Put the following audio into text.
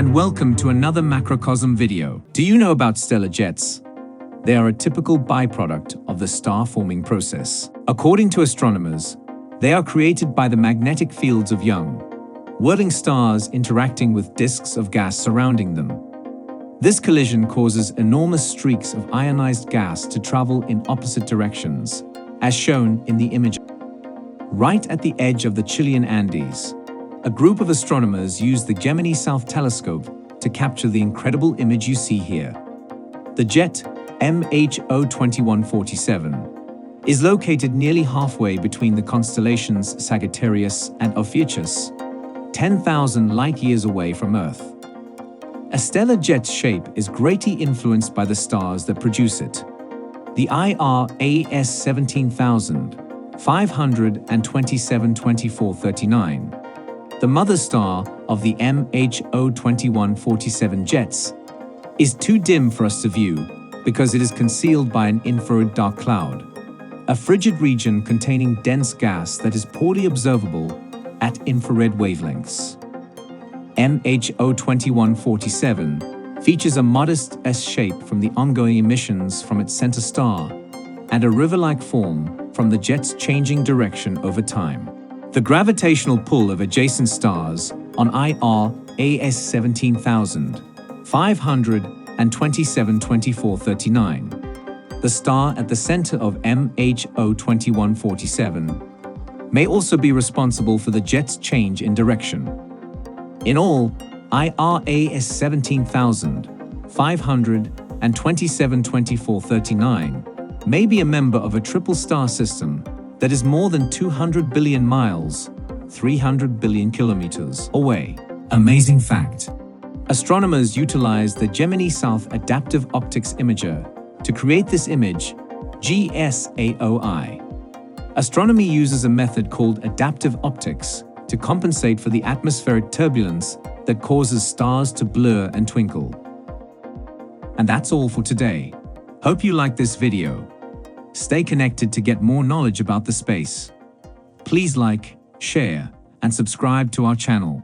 and welcome to another macrocosm video. Do you know about stellar jets? They are a typical byproduct of the star-forming process. According to astronomers, they are created by the magnetic fields of young, whirling stars interacting with disks of gas surrounding them. This collision causes enormous streaks of ionized gas to travel in opposite directions, as shown in the image. Right at the edge of the Chilean Andes, a group of astronomers used the Gemini South telescope to capture the incredible image you see here. The jet MH02147 is located nearly halfway between the constellations Sagittarius and Ophiuchus, 10,000 light-years away from Earth. A stellar jet's shape is greatly influenced by the stars that produce it. The IRAS 175272439, the mother star of the MH02147 jets, is too dim for us to view because it is concealed by an infrared dark cloud, a frigid region containing dense gas that is poorly observable at infrared wavelengths. MH02147 features a modest S-shape from the ongoing emissions from its center star and a river-like form from the jet's changing direction over time. The gravitational pull of adjacent stars on IRAS 175272439, the star at the center of MH02147, may also be responsible for the jet's change in direction. In all, IRAS 175272439 may be a member of a triple star system that is more than 200 billion miles, 300 billion kilometers away. Amazing fact. Astronomers utilize the Gemini South Adaptive Optics Imager to create this image, GSAOI. Astronomy uses a method called adaptive optics to compensate for the atmospheric turbulence that causes stars to blur and twinkle. And that's all for today. Hope you liked this video. Stay connected to get more knowledge about the space. Please like, share, and subscribe to our channel.